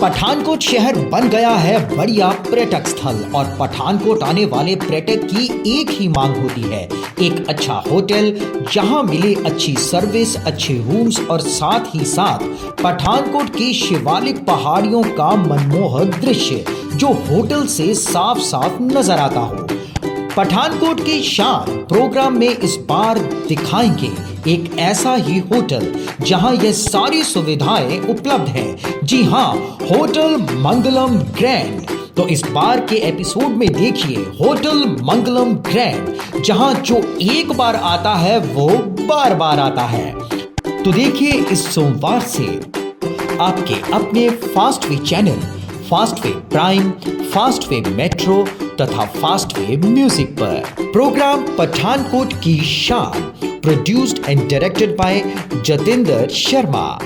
पठानकोट शहर बन गया है बढ़िया पर्यटक स्थल और पठानकोट आने वाले पर्यटक की एक ही मांग होती है, एक अच्छा होटल जहां मिले अच्छी सर्विस, अच्छे रूम्स और साथ ही साथ पठानकोट की शिवालिक पहाड़ियों का मनमोहक दृश्य जो होटल से साफ साफ नजर आता हो। पठानकोट की शान प्रोग्राम में इस बार दिखाएंगे एक ऐसा ही होटल जहां ये सारी सुविधाएं उपलब्ध हैं। जी हां, होटल मंगलम ग्रैंड। तो इस बार के एपिसोड में देखिए होटल मंगलम ग्रैंड, जहां जो एक बार आता है वो बार बार आता है। तो देखिए इस सोमवार से आपके अपने Fastway channel Fastway prime, Fastway metro तथा फास्टवे म्यूजिक पर। प्रोग्राम पठानकोट की शान, produced and directed by Jatendra Sharma.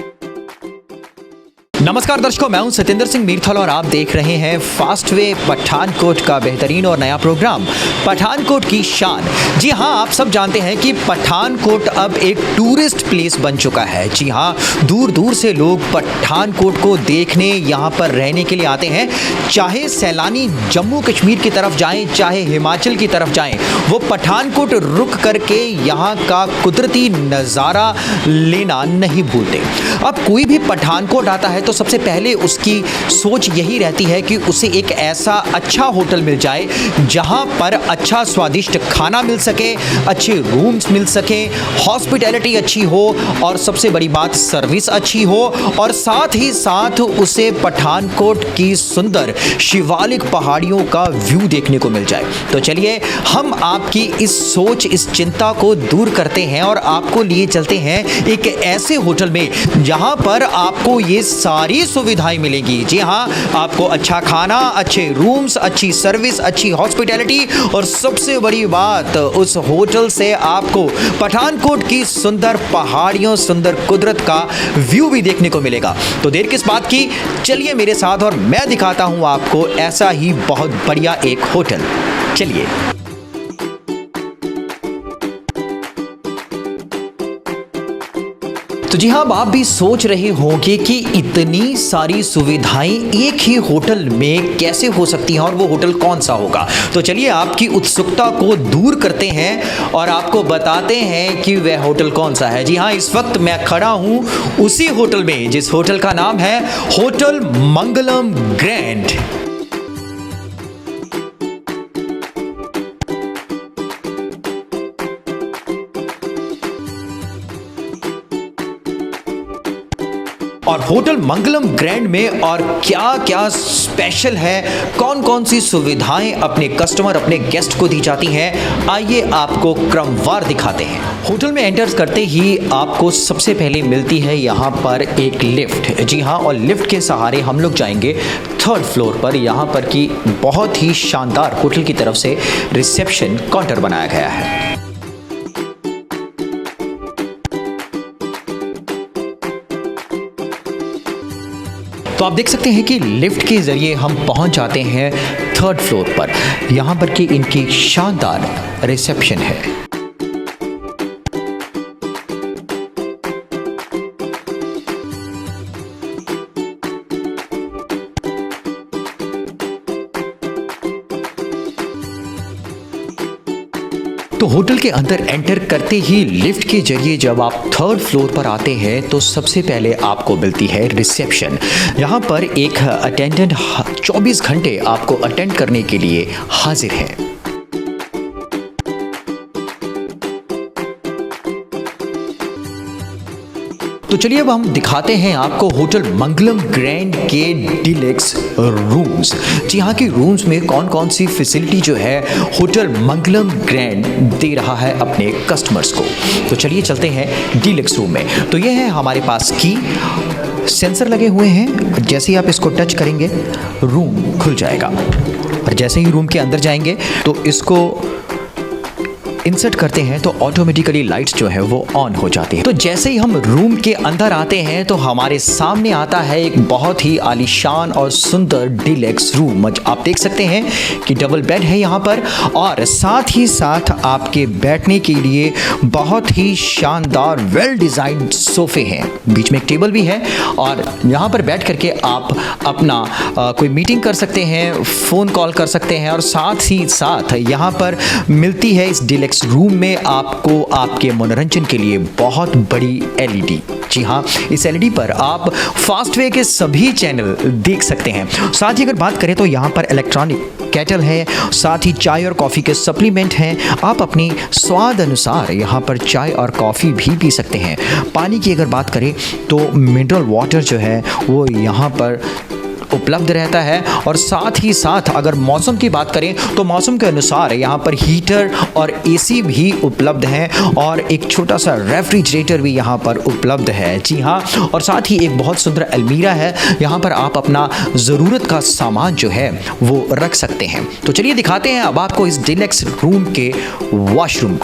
नमस्कार दर्शकों, मैं हूं सत्येंद्र सिंह मीरथल और आप देख रहे हैं फास्टवे पठानकोट का बेहतरीन और नया प्रोग्राम पठानकोट की शान। जी हां, आप सब जानते हैं कि पठानकोट अब एक टूरिस्ट प्लेस बन चुका है। जी हां, दूर दूर से लोग पठानकोट को देखने, यहां पर रहने के लिए आते हैं। चाहे सैलानी जम्मू कश्मीर की तरफ जाएं, चाहे हिमाचल की तरफ जाएं, वो पठानकोट रुक करके यहाँ का कुदरती नज़ारा लेना नहीं भूलते। अब कोई भी पठानकोट आता है तो सबसे पहले उसकी सोच यही रहती है कि उसे एक ऐसा अच्छा होटल मिल जाए जहां पर अच्छा स्वादिष्ट खाना मिल सके, अच्छे रूम्स मिल सके, हॉस्पिटैलिटी अच्छी हो और सबसे बड़ी बात सर्विस अच्छी हो और साथ ही साथ उसे पठानकोट की सुंदर शिवालिक पहाड़ियों का व्यू देखने को मिल जाए। तो चलिए हम आपकी इस सोच, इस चिंता को दूर करते हैं और आपको लिए चलते हैं एक ऐसे होटल में जहां पर आपको ये सारी सुविधाएं मिलेगी। जी हां, आपको अच्छा खाना, अच्छे रूम्स, अच्छी सर्विस, अच्छी हॉस्पिटैलिटी और सबसे बड़ी बात, उस होटल से आपको पठानकोट की सुंदर पहाड़ियों, सुंदर कुदरत का व्यू भी देखने को मिलेगा। तो देर किस बात की, चलिए मेरे साथ और मैं दिखाता हूं आपको ऐसा ही बहुत बढ़िया एक होटल। चलिए। तो जी हाँ, आप भी सोच रहे होंगे कि इतनी सारी सुविधाएं एक ही होटल में कैसे हो सकती हैं और वो होटल कौन सा होगा। तो चलिए आपकी उत्सुकता को दूर करते हैं और आपको बताते हैं कि वह होटल कौन सा है। जी हाँ, इस वक्त मैं खड़ा हूँ उसी होटल में जिस होटल का नाम है होटल मंगलम ग्रैंड। और होटल मंगलम ग्रैंड में और क्या क्या स्पेशल है, कौन कौन सी सुविधाएं अपने कस्टमर, अपने गेस्ट को दी जाती हैं, आइए आपको क्रमवार दिखाते हैं। होटल में एंटर करते ही आपको सबसे पहले मिलती है यहाँ पर एक लिफ्ट। जी हाँ, और लिफ्ट के सहारे हम लोग जाएंगे 3rd फ्लोर पर। यहाँ पर की बहुत ही शानदार होटल की तरफ से रिसेप्शन काउंटर बनाया गया है। तो आप देख सकते हैं कि लिफ्ट के ज़रिए हम पहुंच जाते हैं 3rd फ्लोर पर। यहाँ पर कि इनकी शानदार रिसेप्शन है। तो होटल के अंदर एंटर करते ही लिफ्ट के जरिए जब आप 3rd फ्लोर पर आते हैं तो सबसे पहले आपको मिलती है रिसेप्शन। यहाँ पर एक अटेंडेंट 24 घंटे आपको अटेंड करने के लिए हाजिर है। तो चलिए अब हम दिखाते हैं आपको होटल मंगलम ग्रैंड के डिलेक्स रूम्स। जी हाँ, की रूम्स में कौन कौन सी फैसिलिटी जो है होटल मंगलम ग्रैंड दे रहा है अपने कस्टमर्स को। तो चलिए चलते हैं डिलेक्स रूम में। तो ये है हमारे पास की सेंसर लगे हुए हैं, जैसे ही आप इसको टच करेंगे रूम खुल जाएगा और जैसे ही रूम के अंदर जाएंगे तो इसको इंसर्ट करते हैं तो ऑटोमेटिकली लाइट्स जो है वो ऑन हो जाती है। तो जैसे ही हम रूम के अंदर आते हैं तो हमारे सामने आता है एक बहुत ही आलीशान और सुंदर डीलक्स रूम। आप देख सकते हैं कि डबल बेड है यहाँ पर, और साथ ही साथ आपके बैठने के लिए बहुत ही शानदार वेल डिजाइन्ड सोफे हैं। बीच में एक टेबल भी है और यहाँ पर बैठ करके आप अपना कोई मीटिंग कर सकते हैं, फ़ोन कॉल कर सकते हैं, और साथ ही साथ यहाँ पर मिलती है इस डीलक्स रूम में आपको आपके मनोरंजन के लिए बहुत बड़ी एलईडी। जी हाँ, इस एलईडी पर आप फास्टवे के सभी चैनल देख सकते हैं। साथ ही अगर बात करें तो यहाँ पर इलेक्ट्रॉनिक केटल है, साथ ही चाय और कॉफ़ी के सप्लीमेंट हैं। आप अपनी स्वाद अनुसार यहाँ पर चाय और कॉफ़ी भी पी सकते हैं। पानी की अगर बात करें तो मिनरल वाटर जो है वो यहाँ पर उपलब्ध रहता है, और साथ ही साथ अगर मौसम की बात करें तो मौसम के अनुसार यहाँ पर हीटर और एसी भी उपलब्ध हैं, और एक छोटा सा रेफ्रिजरेटर भी यहाँ पर उपलब्ध है। जी हाँ, और साथ ही एक बहुत सुंदर अलमीरा है, यहाँ पर आप अपना ज़रूरत का सामान जो है वो रख सकते हैं। तो चलिए दिखाते हैं अब आपको इस डीलक्स रूम के वॉशरूम।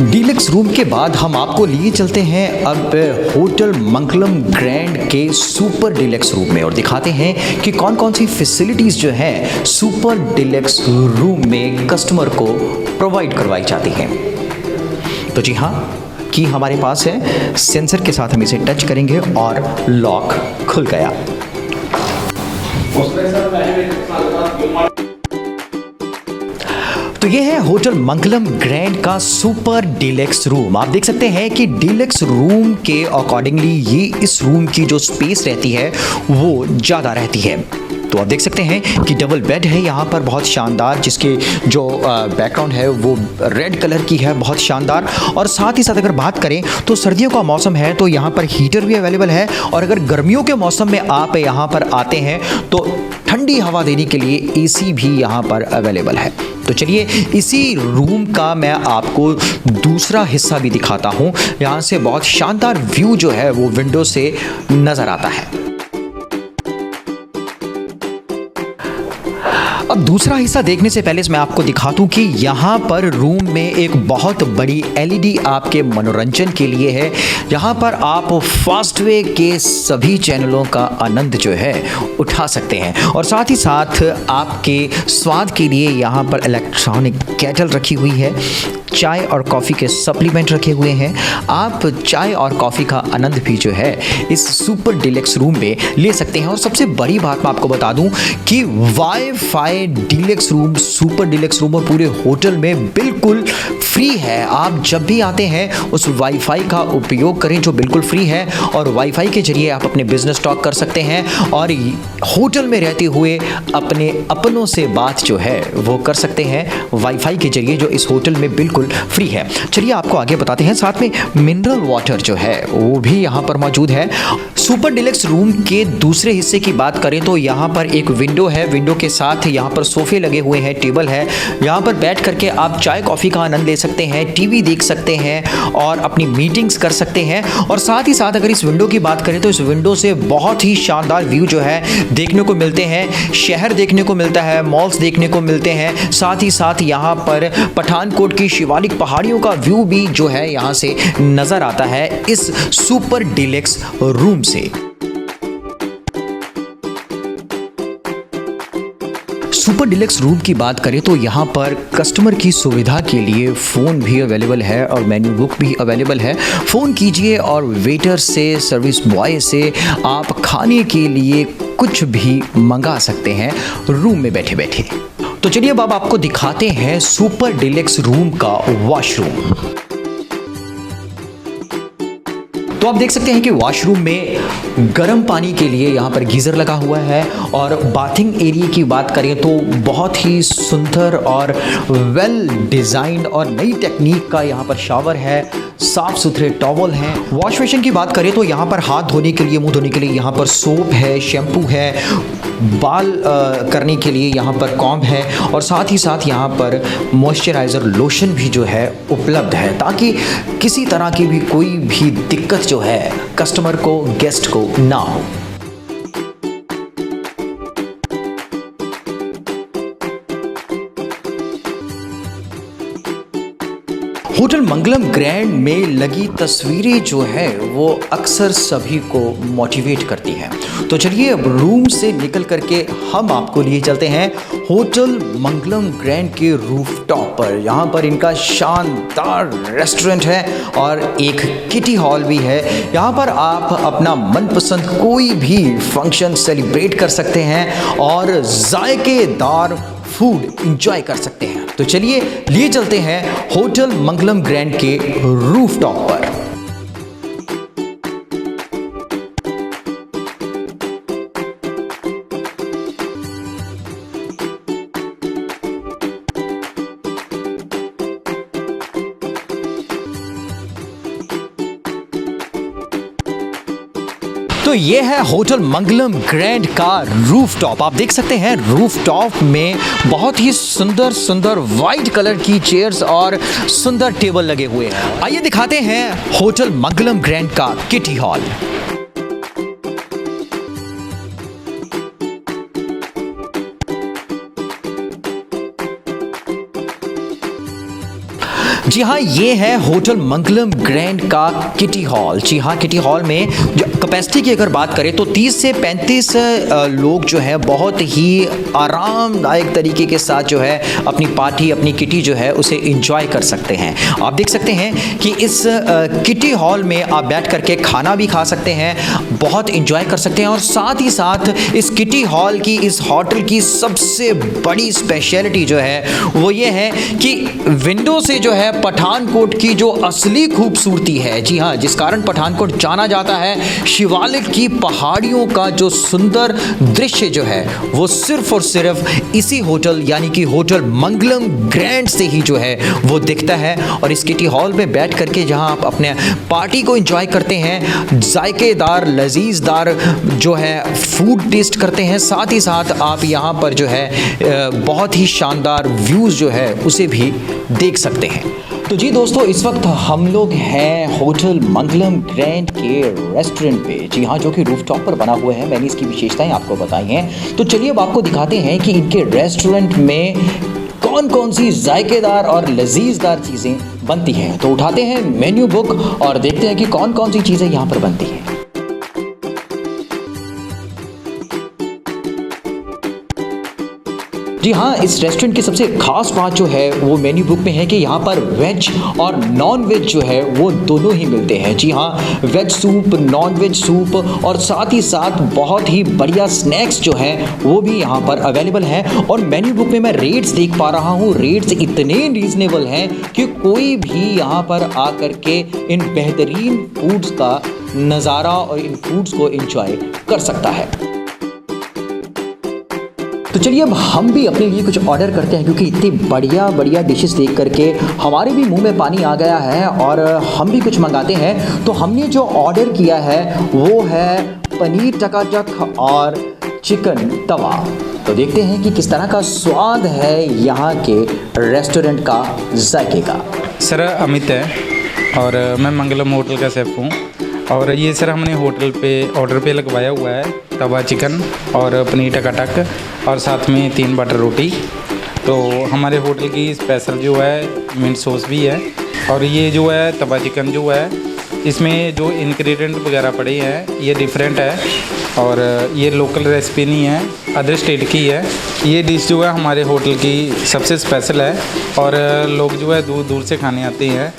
डीलक्स रूम के बाद हम आपको लिए चलते हैं अब होटल मंगलम ग्रैंड के सुपर डीलक्स रूम में, और दिखाते हैं कि कौन कौन सी फैसिलिटीज़ जो हैं सुपर डीलक्स रूम में कस्टमर को प्रोवाइड करवाई जाती हैं। तो जी हाँ, की हमारे पास है, सेंसर के साथ हम इसे टच करेंगे और लॉक खुल गया। तो ये है होटल मंगलम ग्रैंड का सुपर डीलक्स रूम। आप देख सकते हैं कि डीलक्स रूम के अकॉर्डिंगली ये इस रूम की जो स्पेस रहती है वो ज़्यादा रहती है। तो आप देख सकते हैं कि डबल बेड है यहाँ पर बहुत शानदार, जिसके जो बैकग्राउंड है वो रेड कलर की है, बहुत शानदार। और साथ ही साथ अगर बात करें तो सर्दियों का मौसम है तो यहाँ पर हीटर भी अवेलेबल है, और अगर गर्मियों के मौसम में आप यहाँ पर आते हैं तो ठंडी हवा देने के लिए एसी भी यहाँ पर अवेलेबल है। तो चलिए इसी रूम का मैं आपको दूसरा हिस्सा भी दिखाता हूँ। यहाँ से बहुत शानदार व्यू जो है वो विंडो से नज़र आता है। अब दूसरा हिस्सा देखने से पहले मैं आपको दिखा दूं कि यहाँ पर रूम में एक बहुत बड़ी एलईडी आपके मनोरंजन के लिए है। यहाँ पर आप फास्टवे के सभी चैनलों का आनंद जो है उठा सकते हैं, और साथ ही साथ आपके स्वाद के लिए यहाँ पर इलेक्ट्रॉनिक केटल रखी हुई है, चाय और कॉफ़ी के सप्लीमेंट रखे हुए हैं। आप चाय और कॉफ़ी का आनंद भी जो है इस सुपर डीलक्स रूम में ले सकते हैं। और सबसे बड़ी बात मैं आपको बता दूं कि wifi deluxe room, super deluxe room और पूरे होटल में बिल्कुल फ्री है। आप जब भी आते हैं उस वाईफाई का उपयोग करें जो बिल्कुल फ्री है, और वाईफाई के जरिए आप अपने बिजनेस टॉक कर सकते हैं और होटल में रहते हुए अपने अपनों से बात जो है वो कर सकते हैं वाईफाई के जरिए, जो इस होटल में बिल्कुल फ्री है। चलिए आपको आगे बताते हैं। साथ में मिनरल वाटर जो है वो भी यहाँ पर मौजूद है। सुपर डीलक्स रूम के दूसरे हिस्से की बात करें तो यहाँ पर एक विंडो है, विंडो के साथ यहाँ पर सोफे लगे हुए हैं, टेबल है। यहाँ पर बैठ करके आप चाय कॉफ़ी का आनंद ले सकते हैं, टीवी देख सकते हैं और अपनी मीटिंग्स कर सकते हैं। और साथ ही साथ अगर इस विंडो की बात करें तो इस विंडो से बहुत ही शानदार व्यू जो है देखने को मिलते हैं। शहर देखने को मिलता है, मॉल्स देखने को मिलते हैं। साथ ही साथ यहाँ पर पठानकोट की शिवालिक पहाड़ियों का व्यू भी जो है यहाँ से नज़र आता है इस सुपर डीलक्स रूम से। सुपर डीलक्स रूम की बात करें तो यहाँ पर कस्टमर की सुविधा के लिए फ़ोन भी अवेलेबल है और मेन्यू बुक भी अवेलेबल है। फ़ोन कीजिए और वेटर से, सर्विस बॉय से आप खाने के लिए कुछ भी मंगा सकते हैं रूम में बैठे बैठे। तो चलिए अब आपको दिखाते हैं सुपर डीलक्स रूम का वॉशरूम। तो आप देख सकते हैं कि वॉशरूम में गर्म पानी के लिए यहाँ पर गीज़र लगा हुआ है, और बाथिंग एरिया की बात करें तो बहुत ही सुंदर और वेल डिज़ाइंड और नई टेक्निक का यहाँ पर शावर है, साफ़ सुथरे टॉवल हैं। वॉश बेसिन की बात करें तो यहाँ पर हाथ धोने के लिए, मुंह धोने के लिए यहाँ पर सोप है, शैम्पू है, बाल करने के लिए यहाँ पर कॉम्ब है और साथ ही साथ यहाँ पर मॉइस्चराइज़र लोशन भी जो है उपलब्ध है, ताकि किसी तरह की भी कोई भी दिक्कत जो है कस्टमर को, गेस्ट को ना हो। होटल मंगलम ग्रैंड में लगी तस्वीरें जो है वो अक्सर सभी को मोटिवेट करती हैं। तो चलिए अब रूम से निकल करके हम आपको लिए चलते हैं होटल मंगलम ग्रैंड के रूफटॉप पर। यहाँ पर इनका शानदार रेस्टोरेंट है और एक किटी हॉल भी है। यहाँ पर आप अपना मनपसंद कोई भी फंक्शन सेलिब्रेट कर सकते हैं और जायकेदार फूड एंजॉय कर सकते हैं। तो चलिए लिए चलते हैं होटल मंगलम ग्रैंड के रूफटॉप पर। तो ये है होटल मंगलम ग्रैंड का रूफटॉप। आप देख सकते हैं रूफटॉप में बहुत ही सुंदर सुंदर वाइट कलर की चेयर्स और सुंदर टेबल लगे हुए हैं। आइए दिखाते हैं होटल मंगलम ग्रैंड का किटी हॉल। जी हाँ, ये है होटल मंगलम ग्रैंड का किटी हॉल। जी हाँ, किटी हॉल में जो कैपेसिटी की अगर बात करें तो 30 से 35 लोग जो है बहुत ही आरामदायक तरीके के साथ जो है अपनी पार्टी, अपनी किटी जो है उसे एंजॉय कर सकते हैं। आप देख सकते हैं कि इस किटी हॉल में आप बैठ करके खाना भी खा सकते हैं, बहुत एंजॉय कर सकते हैं। और साथ ही साथ इस किटी हॉल की, इस होटल की सबसे बड़ी स्पेशलिटी जो है वो ये है कि विंडो से जो है पठानकोट की जो असली खूबसूरती है, जी हाँ, जिस कारण पठानकोट जाना जाता है, शिवालिक की पहाड़ियों का जो सुंदर दृश्य जो है वो सिर्फ और सिर्फ इसी होटल यानी कि होटल मंगलम ग्रैंड से ही जो है वो दिखता है। और इस किटी हॉल में बैठ करके जहां आप अपने पार्टी को एंजॉय करते हैं, जायकेदार लजीजदार जो है फूड टेस्ट करते हैं, साथ ही साथ आप यहां पर जो है बहुत ही शानदार व्यूज़ जो है उसे भी देख सकते हैं। तो जी दोस्तों, इस वक्त हम लोग हैं होटल मंगलम ग्रैंड के रेस्टोरेंट पे। जी हाँ, जो कि रूफटॉप पर बना हुआ है। मैंने इसकी विशेषताएं आपको बताई हैं। तो चलिए अब आपको दिखाते हैं कि इनके रेस्टोरेंट में कौन कौन सी जायकेदार और लजीजदार चीज़ें बनती हैं। तो उठाते हैं मेन्यू बुक और देखते हैं कि कौन कौन सी चीज़ें यहाँ पर बनती हैं। जी हाँ, इस रेस्टोरेंट की सबसे खास बात जो है वो मेन्यू बुक में है कि यहाँ पर वेज और नॉन वेज जो है वो दोनों ही मिलते हैं। जी हाँ, veg soup, non veg soup और साथ ही साथ बहुत ही बढ़िया स्नैक्स जो हैं वो भी यहाँ पर अवेलेबल हैं। और मेन्यू बुक में मैं रेट्स देख पा रहा हूँ, रेट्स इतने रीजनेबल हैं कि कोई भी यहाँ पर आकर के इन बेहतरीन फूड्स का नज़ारा और इन फूड्स को एंजॉय कर सकता है। तो चलिए अब हम भी अपने लिए कुछ ऑर्डर करते हैं, क्योंकि इतनी बढ़िया बढ़िया डिशेस देख करके हमारे भी मुंह में पानी आ गया है और हम भी कुछ मंगाते हैं। तो हमने जो ऑर्डर किया है वो है पनीर चकाचक और चिकन तवा। तो देखते हैं कि किस तरह का स्वाद है यहाँ के रेस्टोरेंट का जायके का। सर अमित है और मैं मंगलम होटल का शेफ़ हूँ। और ये सर हमने होटल पे ऑर्डर पे लगवाया हुआ है तवा चिकन और पनीर टकाटक और साथ में 3 बटर रोटी। तो हमारे होटल की स्पेशल जो है मिंट सॉस भी है। और ये जो है तवा चिकन जो है इसमें जो इंग्रेडिएंट वगैरह पड़े हैं ये डिफरेंट है और ये लोकल रेसिपी नहीं है, अदर स्टेट की है। ये डिश जो है हमारे होटल की सबसे स्पेशल है और लोग जो है दूर दूर से खाने आते हैं।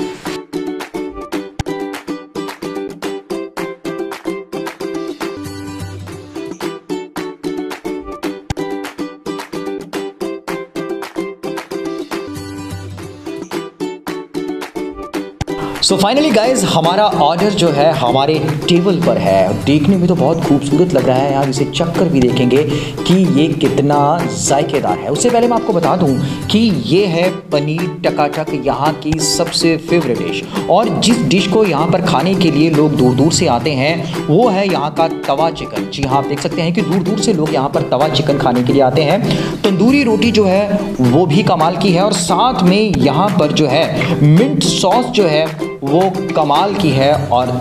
सो फाइनली गाइज हमारा ऑर्डर जो है हमारे टेबल पर है। देखने में तो बहुत खूबसूरत लग रहा है यार, इसे चख कर भी देखेंगे कि ये कितना जायकेदार है। उससे पहले मैं आपको बता दूं कि ये है पनीर टकाटक, यहाँ की सबसे फेवरेट डिश। और जिस डिश को यहाँ पर खाने के लिए लोग दूर दूर से आते हैं वो है यहाँ का तवा चिकन। जी हाँ, आप देख सकते हैं कि दूर दूर से लोग यहाँ पर तवा चिकन खाने के लिए आते हैं। तंदूरी रोटी जो है वो भी कमाल की है और साथ में यहाँ पर जो है मिंट सॉस जो है वो कमाल की है और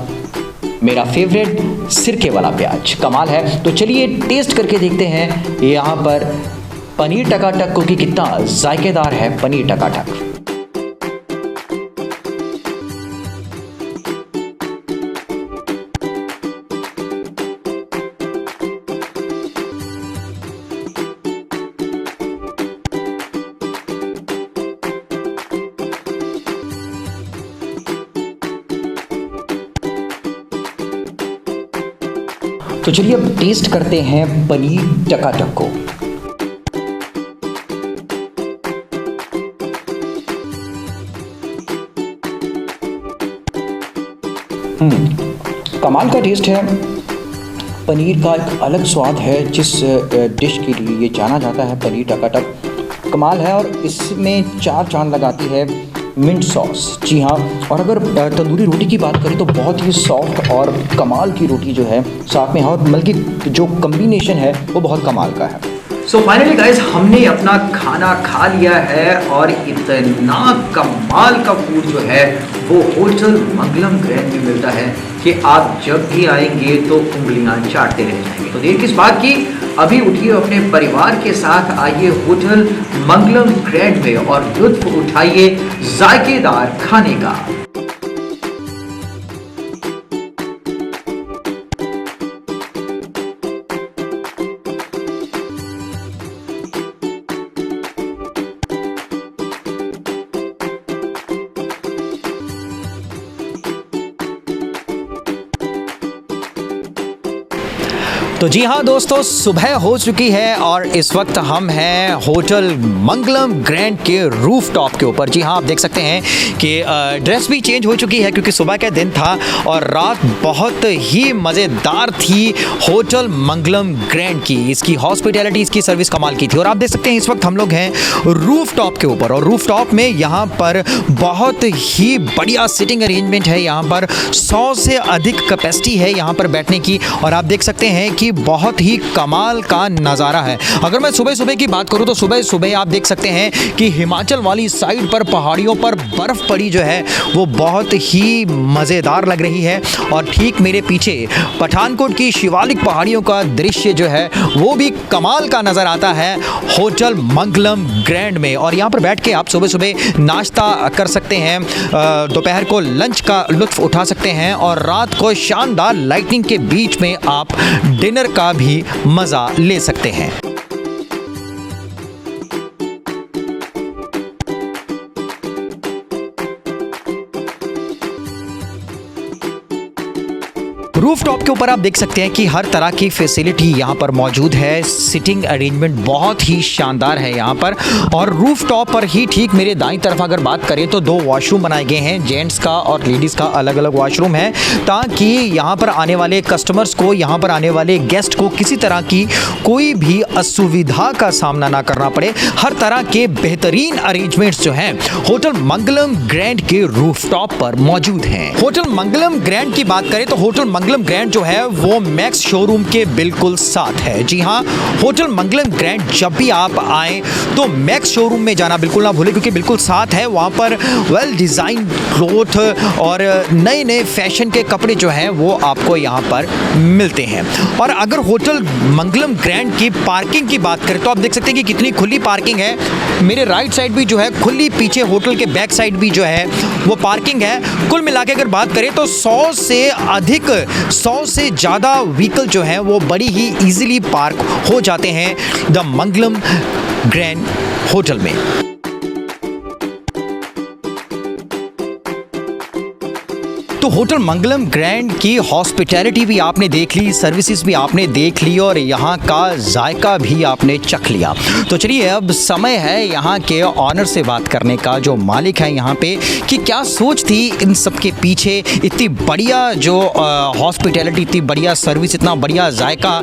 मेरा फेवरेट सिरके वाला प्याज कमाल है। तो चलिए टेस्ट करके देखते हैं यहाँ पर पनीर टकाटक को कि कितना जायकेदार है पनीर टकाटक। तो चलिए अब टेस्ट करते हैं पनीर टकाटक को। कमाल का टेस्ट है। पनीर का एक अलग स्वाद है जिस डिश के लिए ये जाना जाता है पनीर टकाटक, कमाल है। और इसमें चार चांद लगाती है मिंट सॉस। जी हाँ, और अगर तंदूरी रोटी की बात करें तो बहुत ही सॉफ्ट और कमाल की रोटी जो है साथ में है, और बल्कि जो कम्बिनेशन है वो बहुत कमाल का है। सो फाइनली गाइज हमने अपना खाना खा लिया है और इतना कमाल का फूड जो है वो होटल मंगलम ग्रैंड में मिलता है कि आप जब भी आएंगे तो उंगलियां चाटते रह जाएंगे। तो देर किस बात की, अभी उठिए अपने परिवार के साथ, आइए होटल मंगलम ग्रैंड में और लुत्फ उठाइए जायकेदार खाने का। तो जी हाँ दोस्तों, सुबह हो चुकी है और इस वक्त हम हैं होटल मंगलम ग्रैंड के रूफ टॉप के ऊपर। जी हाँ, आप देख सकते हैं कि ड्रेस भी चेंज हो चुकी है क्योंकि सुबह का दिन था और रात बहुत ही मज़ेदार थी होटल मंगलम ग्रैंड की। इसकी हॉस्पिटैलिटी, इसकी सर्विस कमाल की थी। और आप देख सकते हैं इस वक्त हम लोग हैं रूफ टॉप के ऊपर और रूफ टॉप में यहाँ पर बहुत ही बढ़िया सिटिंग अरेंजमेंट है। यहाँ पर 100 से अधिक कैपेसिटी है यहाँ पर बैठने की और आप देख सकते हैं कि बहुत ही कमाल का नज़ारा है। अगर मैं सुबह सुबह की बात करूं तो सुबह सुबह आप देख सकते हैं कि हिमाचल वाली साइड पर पहाड़ियों पर बर्फ़ पड़ी जो है वो बहुत ही मज़ेदार लग रही है। और ठीक मेरे पीछे पठानकोट की शिवालिक पहाड़ियों का दृश्य जो है वो भी कमाल का नज़र आता है होटल मंगलम ग्रैंड में। और यहाँ पर बैठ के आप सुबह सुबह नाश्ता कर सकते हैं, दोपहर को लंच का लुत्फ़ उठा सकते हैं और रात को शानदार लाइटिंग के बीच में आप डिनर का भी मजा ले सकते हैं। रूफ टॉप के ऊपर आप देख सकते हैं कि हर तरह की फैसिलिटी यहाँ पर मौजूद है। सिटिंग अरेंजमेंट बहुत ही शानदार है यहाँ पर। और रूफ टॉप पर ही ठीक मेरे दाईं तरफ अगर बात करें तो 2 वॉशरूम बनाए गए हैं, जेंट्स का और लेडीज़ का अलग अलग वॉशरूम है, ताकि यहाँ पर आने वाले कस्टमर्स को, यहाँ पर आने वाले गेस्ट को किसी तरह की कोई भी असुविधा का सामना ना करना पड़े। हर तरह के बेहतरीन अरेंजमेंट्स जो हैं होटल मंगलम ग्रैंड के रूफ टॉप पर मौजूद हैं। होटल मंगलम ग्रैंड की बात करें तो होटल मंगलम ग्रैंड जो है वो मैक्स शोरूम के बिल्कुल साथ है। जी हाँ, होटल मंगलम ग्रैंड जब भी आप आए तो मैक्स शोरूम में जाना बिल्कुल ना भूलें क्योंकि बिल्कुल साथ है। वहाँ पर वेल डिज़ाइन क्लोथ और नए नए फैशन के कपड़े जो हैं वो आपको यहाँ पर मिलते हैं। और अगर होटल मंगलम ग्रैंड की पार्किंग की बात करें तो आप देख सकते हैं कि कितनी खुली पार्किंग है। मेरे राइट साइड भी जो है खुली, पीछे होटल के बैक साइड भी जो है वो पार्किंग है। कुल मिला के अगर बात करें तो 100 से ज़्यादा व्हीकल जो हैं वो बड़ी ही ईजिली पार्क हो जाते हैं द मंगलम ग्रैंड होटल में। तो तो होटल मंगलम ग्रैंड की हॉस्पिटैलिटी भी आपने देख ली, सर्विसेज भी आपने देख ली और यहाँ का जायका भी आपने चख लिया। तो चलिए अब समय है यहाँ के ऑनर से बात करने का, जो मालिक है यहाँ पे, कि क्या सोच थी इन सब के पीछे, इतनी बढ़िया जो हॉस्पिटैलिटी, इतनी बढ़िया सर्विस, इतना बढ़िया जायका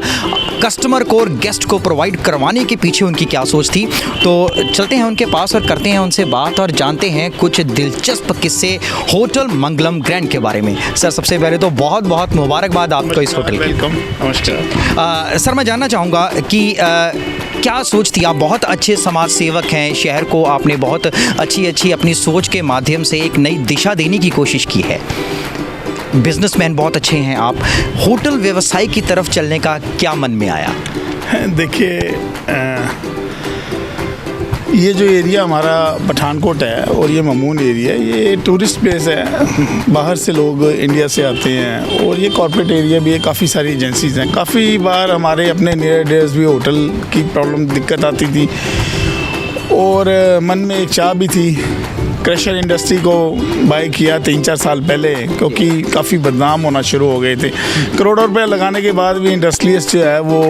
कस्टमर को और गेस्ट को प्रोवाइड करवाने के पीछे उनकी क्या सोच थी। तो चलते हैं उनके पास और करते हैं उनसे बात और जानते हैं कुछ दिलचस्प किस्से होटल मंगलम ग्रैंड के बारे में। सर सबसे पहले तो बहुत बहुत मुबारकबाद आपको इस होटल की। वेलकम, नमस्कार। सर मैं जानना चाहूँगा कि क्या सोच थी, आप बहुत अच्छे समाज सेवक हैं, शहर को आपने बहुत अच्छी अपनी सोच के माध्यम से एक नई दिशा देने की कोशिश की है, बिजनेसमैन बहुत अच्छे हैं आप, होटल व्यवसाय की तरफ चलने का क्या मन में आया? देखिए, ये जो एरिया हमारा पठानकोट है और ये ममून एरिया है, ये टूरिस्ट प्लेस है। बाहर से लोग इंडिया से आते हैं और ये कॉर्पोरेट एरिया भी है, काफ़ी सारी एजेंसीज़ हैं। काफ़ी बार हमारे अपने नियर डेयर्स भी होटल की प्रॉब्लम दिक्कत आती थी और मन में एक चाह भी थी। क्रशर इंडस्ट्री को बाय किया 3-4 साल पहले, क्योंकि काफ़ी बदनाम होना शुरू हो गए थे। करोड़ों रुपए लगाने के बाद भी इंडस्ट्रियलिस्ट जो है वो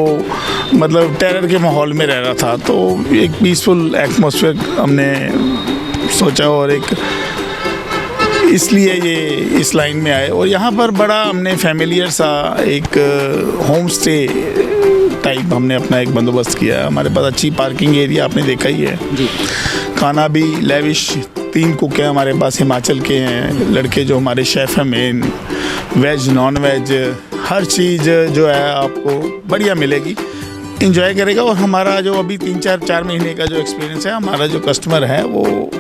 मतलब टेरर के माहौल में रह रहा था। तो एक पीसफुल एटमॉस्फेयर हमने सोचा और एक इसलिए ये इस लाइन में आए और यहाँ पर बड़ा हमने फैमिलियर सा एक होम स्टे टाइप हमने अपना एक बंदोबस्त किया है। हमारे पास अच्छी पार्किंग एरिया आपने देखा ही है जी। खाना भी लेविश, 3 कुक हैं हमारे पास, हिमाचल के हैं लड़के जो हमारे शेफ़ हैं मेन, वेज नॉन वेज हर चीज़ जो है आपको बढ़िया मिलेगी, इंजॉय करेगा। और हमारा जो अभी 3-4 महीने का जो एक्सपीरियंस है, हमारा जो कस्टमर है वो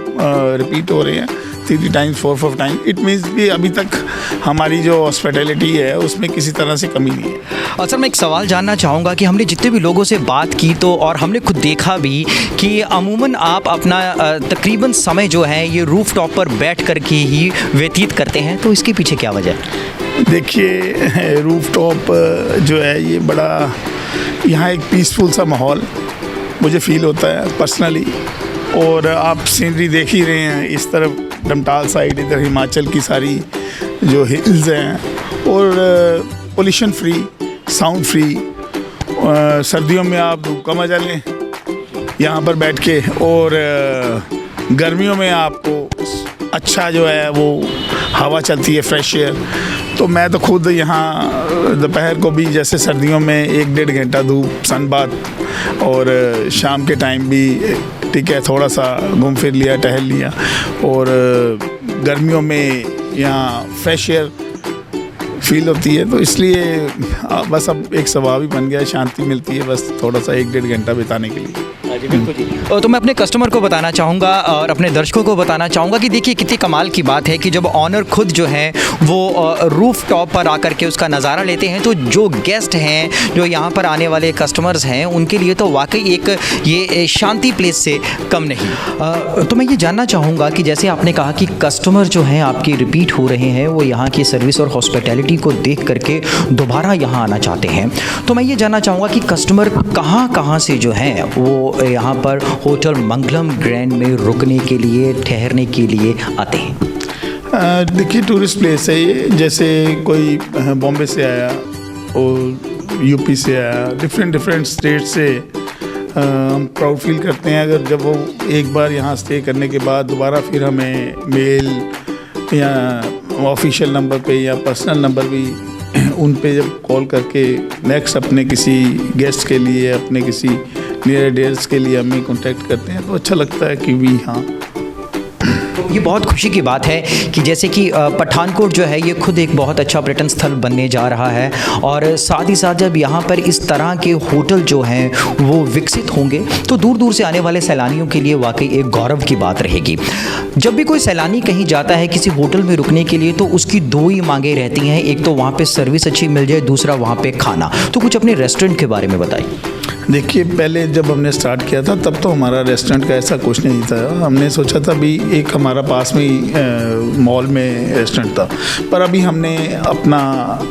रिपीट हो रहे हैं 3 टाइम्स 4 टाइम्स। इट मीन्स भी अभी तक हमारी जो हॉस्पिटैलिटी है उसमें किसी तरह से कमी नहीं है। और सर मैं एक सवाल जानना चाहूँगा कि हमने जितने भी लोगों से बात की तो और हमने खुद देखा भी कि अमूमन आप अपना तकरीबन समय जो है ये रूफ टॉप पर बैठ कर के ही व्यतीत करते हैं, तो इसके पीछे क्या वजह है? देखिए, रूफ टॉप जो है ये बड़ा यहाँ एक पीसफुल सा माहौल मुझे फ़ील होता है पर्सनली। और आप सीनरी देख ही रहे हैं, इस तरफ डमटाल साइड, इधर हिमाचल की सारी जो हिल्स हैं और पोल्यूशन फ्री, साउंड फ्री। सर्दियों में आप धूप का मज़ा लें यहाँ पर बैठ के और गर्मियों में आपको अच्छा जो है वो हवा चलती है, फ्रेश एयर। तो मैं तो खुद यहाँ दोपहर को भी, जैसे सर्दियों में 1-1.5 घंटा धूप सन बात और शाम के टाइम भी ठीक है, थोड़ा सा घूम फिर लिया, टहल लिया। और गर्मियों में यहाँ फ्रेश एयर फील होती है, तो इसलिए बस अब एक स्वभाव ही बन गया है, शांति मिलती है बस थोड़ा सा 1-1.5 घंटा बिताने के लिए। जी बिल्कुल जी। तो मैं अपने कस्टमर को बताना चाहूँगा और अपने दर्शकों को बताना चाहूँगा कि देखिए कितनी कमाल की बात है कि जब ऑनर खुद जो है वो रूफ टॉप पर आकर के उसका नज़ारा लेते हैं, तो जो गेस्ट हैं, जो यहाँ पर आने वाले कस्टमर्स हैं, उनके लिए तो वाकई एक ये शांति प्लेस से कम नहीं। तो मैं ये जानना चाहूँगा कि जैसे आपने कहा कि कस्टमर जो हैं आपकी रिपीट हो रहे हैं, वो यहाँ की सर्विस और हॉस्पिटैलिटी को देख करके दोबारा यहाँ आना चाहते हैं, तो मैं ये जानना चाहूँगा कि कस्टमर कहाँ से जो हैं वो यहाँ पर होटल मंगलम ग्रैंड में रुकने के लिए, ठहरने के लिए आते हैं? देखिए, टूरिस्ट प्लेस है ये। जैसे कोई बॉम्बे से आया और यूपी से आया, डिफरेंट स्टेट से, हम प्राउड फील करते हैं अगर जब वो एक बार यहाँ स्टे करने के बाद दोबारा फिर हमें मेल या ऑफिशियल नंबर पे या पर्सनल नंबर भी उन पे जब कॉल करके नेक्स्ट अपने किसी गेस्ट के लिए, अपने किसी नियर डेयर्स के लिए हमें कांटेक्ट करते हैं, तो अच्छा लगता है कि भी हाँ। ये बहुत खुशी की बात है कि जैसे कि पठानकोट जो है ये खुद एक बहुत अच्छा पर्यटन स्थल बनने जा रहा है और साथ ही साथ जब यहाँ पर इस तरह के होटल जो हैं वो विकसित होंगे तो दूर दूर से आने वाले सैलानियों के लिए वाकई एक गौरव की बात रहेगी। जब भी कोई सैलानी कहीं जाता है किसी होटल में रुकने के लिए तो उसकी 2 ही मांगें रहती हैं, एक तो वहाँ पे सर्विस अच्छी मिल जाए, दूसरा वहाँ पे खाना। तो कुछ अपने रेस्टोरेंट के बारे में बताइए। देखिए, पहले जब हमने स्टार्ट किया था तब तो हमारा रेस्टोरेंट का ऐसा कुछ नहीं था। हमने सोचा था भी एक हमारा पास में ही मॉल में रेस्टोरेंट था, पर अभी हमने अपना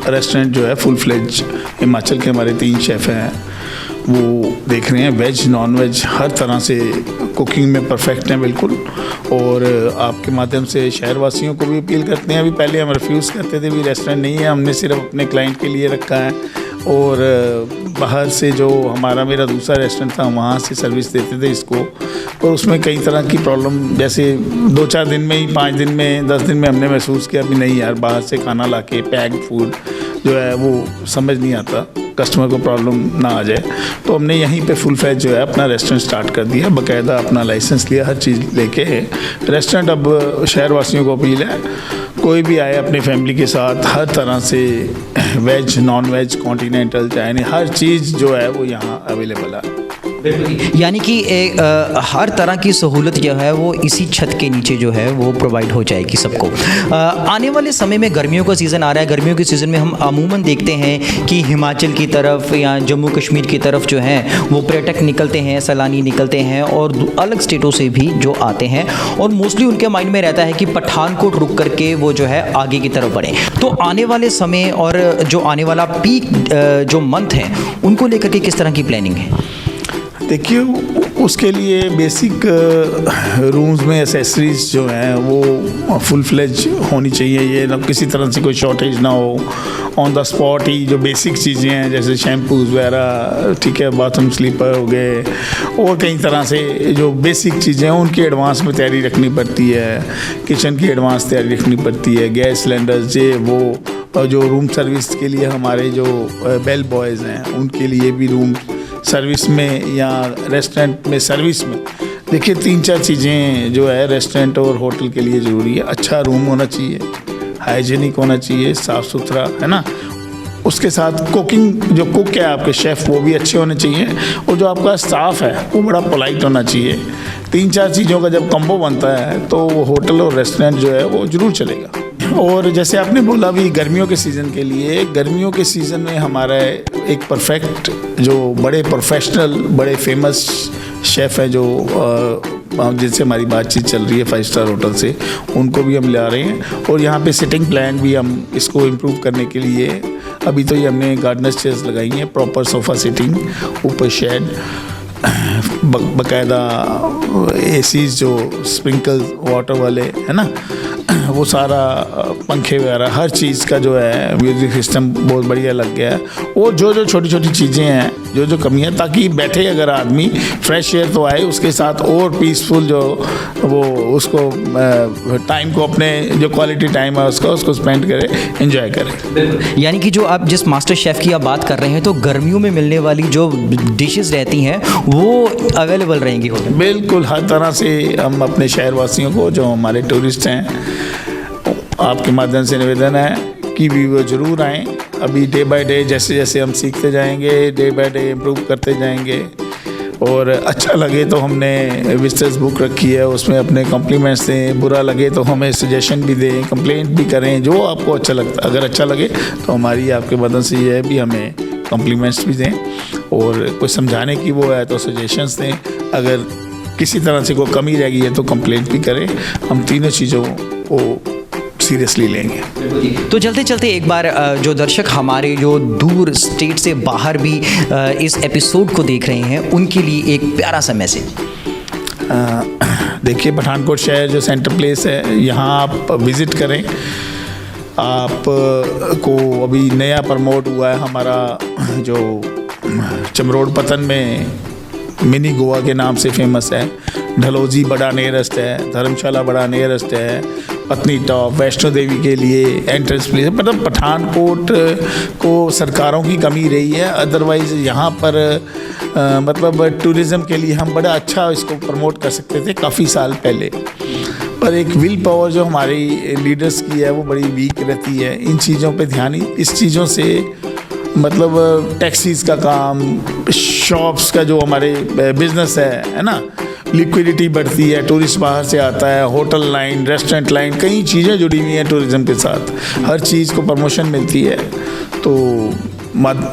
रेस्टोरेंट जो है फुल फ्लेज, हिमाचल के हमारे 3 शेफ़ हैं वो देख रहे हैं। वेज नॉन वेज हर तरह से कुकिंग में परफेक्ट हैं बिल्कुल। और आपके माध्यम से शहरवासियों को भी अपील करते हैं। अभी पहले हम रिफ्यूज़ करते थे, भी रेस्टोरेंट नहीं है, हमने सिर्फ अपने क्लाइंट के लिए रखा है। और बाहर से जो मेरा दूसरा रेस्टोरेंट था वहाँ से सर्विस देते थे इसको, और उसमें कई तरह की प्रॉब्लम, जैसे 2-4 दिन में ही, 5 दिन में, 10 दिन में हमने महसूस किया भी नहीं यार, बाहर से खाना लाके पैक्ड फूड जो है वो समझ नहीं आता, कस्टमर को प्रॉब्लम ना आ जाए। तो हमने यहीं पे फुल फ्लैज जो है अपना रेस्टोरेंट स्टार्ट कर दिया, बाकायदा अपना लाइसेंस लिया, हर चीज़ लेके रेस्टोरेंट। अब शहरवासियों को अपील है, कोई भी आए अपनी फैमिली के साथ, हर तरह से veg non veg continental Chinese हर चीज़ जो है वो यहाँ अवेलेबल है। यानी कि हर तरह की सहूलत जो है वो इसी छत के नीचे जो है वो प्रोवाइड हो जाएगी सबको। आने वाले समय में गर्मियों का सीज़न आ रहा है। गर्मियों के सीज़न में हम अमूमन देखते हैं कि हिमाचल की तरफ या जम्मू कश्मीर की तरफ जो है वो पर्यटक निकलते हैं, सैलानी निकलते हैं, और अलग स्टेटों से भी जो आते हैं, और मोस्टली उनके माइंड में रहता है कि पठानकोट रुक करके वो जो है आगे की तरफ बढ़े। तो आने वाले समय और जो आने वाला पीक जो मंथ है उनको लेकर के किस तरह की प्लानिंग है? देखिए, उसके लिए बेसिक रूम्स में एसेसरीज जो हैं वो फुल फ्लेज होनी चाहिए। ये ना किसी तरह से कोई शॉर्टेज ना हो। ऑन द स्पॉट ही जो बेसिक चीज़ें हैं जैसे शैम्पूज वगैरह, ठीक है, बाथरूम स्लीपर हो गए, और कई तरह से जो बेसिक चीज़ें हैं उनकी एडवांस में तैयारी रखनी पड़ती है। किचन की एडवांस तैयारी रखनी पड़ती है, गैस सिलेंडर्स ये वो, और जो रूम सर्विस के लिए हमारे जो बेल बॉयज़ हैं उनके लिए भी रूम सर्विस में या रेस्टोरेंट में सर्विस में, देखिए 3-4 चीज़ें जो है रेस्टोरेंट और होटल के लिए ज़रूरी है। अच्छा रूम होना चाहिए, हाइजीनिक होना चाहिए, साफ़ सुथरा, है ना। उसके साथ कुकिंग, जो कुक है आपके शेफ़ वो भी अच्छे होने चाहिए, और जो आपका स्टाफ है वो बड़ा पोलाइट होना चाहिए। 3-4 चीज़ों का जब कम्बो बनता है तो वो होटल और रेस्टोरेंट जो है वो ज़रूर चलेगा। और जैसे आपने बोला भी गर्मियों के सीज़न के लिए, गर्मियों के सीज़न में हमारा एक परफेक्ट जो बड़े प्रोफेशनल, बड़े फेमस शेफ़ हैं जो जिनसे हमारी बातचीत चल रही है 5 स्टार होटल से, उनको भी हम ला रहे हैं। और यहाँ पे सिटिंग प्लान भी हम इसको इम्प्रूव करने के लिए, अभी तो ये हमने गार्डनर्स चेयर्स लगाई हैं, प्रॉपर सोफ़ा सिटिंग, ऊपर शेड, बाकायदा एसीज जो स्प्रिंकल वाटर वाले, है ना, वो सारा पंखे वगैरह हर चीज़ का जो है म्यूज़िक सिस्टम बहुत बढ़िया लग गया है। और जो छोटी छोटी चीज़ें हैं, जो कमियां, ताकि बैठे अगर आदमी फ्रेश एयर तो आए, उसके साथ और पीसफुल जो वो उसको टाइम को, अपने जो क्वालिटी टाइम है उसको स्पेंड करे, एंजॉय करे। यानी कि जो आप जिस मास्टर शेफ़ की आप बात कर रहे हैं, तो गर्मियों में मिलने वाली जो डिशेस रहती हैं वो अवेलेबल रहेंगी होटल? बिल्कुल, हर तरह से हम अपने शहरवासियों को, जो हमारे टूरिस्ट हैं, आपके माध्यम से निवेदन है कि भी वो ज़रूर आएँ। अभी डे बाय डे जैसे जैसे हम सीखते जाएंगे, डे बाय डे इम्प्रूव करते जाएंगे, और अच्छा लगे तो हमने विजिटर्स बुक रखी है, उसमें अपने कॉम्प्लीमेंट्स दें, बुरा लगे तो हमें सजेशन भी दें, कंप्लेंट भी करें, जो आपको अच्छा लगता। अगर अच्छा लगे तो हमारी आपके मदद से ये है भी हमें कॉम्प्लीमेंट्स भी दें, और कोई समझाने की वो है तो सजेशंस दें। अगर किसी तरह से कोई कमी रह गई है तो कंप्लेंट भी करें। हम तीनों चीज़ों को सीरियसली लेंगे। तो चलते चलते एक बार जो दर्शक हमारे जो दूर स्टेट से बाहर भी इस एपिसोड को देख रहे हैं, उनके लिए एक प्यारा सा मैसेज। देखिए, पठानकोट शहर जो सेंटर प्लेस है, यहाँ आप विज़िट करें। आप को अभी नया प्रमोट हुआ है हमारा जो चमरोड पतन में मिनी गोवा के नाम से फेमस है। ढलौजी बड़ा नियरेस्ट है, धर्मशाला बड़ा नियरेस्ट है, पत्नी टॉप, वैष्णो देवी के लिए एंट्रेंस प्लेस। मतलब पठानकोट को सरकारों की कमी रही है, अदरवाइज़ यहाँ पर मतलब टूरिज़म के लिए हम बड़ा अच्छा इसको प्रमोट कर सकते थे काफ़ी साल पहले। पर एक विल पावर जो हमारी लीडर्स की है वो बड़ी वीक रहती है। इन चीज़ों पे ध्यान, इस चीज़ों से मतलब टैक्सीज़ का काम, शॉप्स का जो हमारे बिजनेस है ना, लिक्विडिटी बढ़ती है, टूरिस्ट बाहर से आता है, होटल लाइन, रेस्टोरेंट लाइन, कई चीज़ें जुड़ी हुई हैं टूरिज़्म के साथ, हर चीज़ को प्रमोशन मिलती है। तो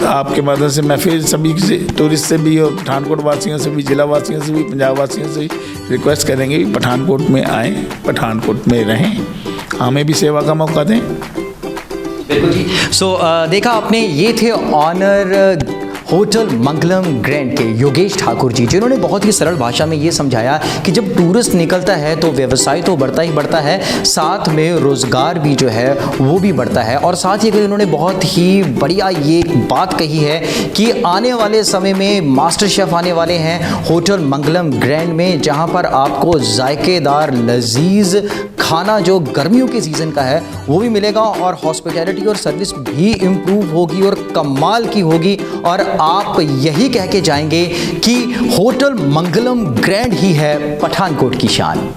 आपके माध्यम से मैं फिर सभी से, टूरिस्ट से भी और पठानकोट वासियों से भी, जिला वासियों से भी, पंजाब वासियों से भी रिक्वेस्ट करेंगे कि पठानकोट में आएँ, पठानकोट में रहें, हमें भी सेवा का मौका दें। सो देखा आपने, ये थे ऑनर होटल मंगलम ग्रैंड के योगेश ठाकुर जी, जिन्होंने बहुत ही सरल भाषा में ये समझाया कि जब टूरिस्ट निकलता है तो व्यवसाय तो बढ़ता ही बढ़ता है, साथ में रोज़गार भी जो है वो भी बढ़ता है। और साथ ही अगर इन्होंने बहुत ही बढ़िया ये बात कही है कि आने वाले समय में मास्टर शेफ़ आने वाले हैं होटल मंगलम ग्रैंड में, जहां पर आपको जायकेदार लजीज खाना जो गर्मियों के सीज़न का है वो भी मिलेगा, और हॉस्पिटैलिटी और सर्विस भी इम्प्रूव होगी और कमाल की होगी। और आप यही कह के जाएंगे कि होटल मंगलम ग्रैंड ही है पठानकोट की शान।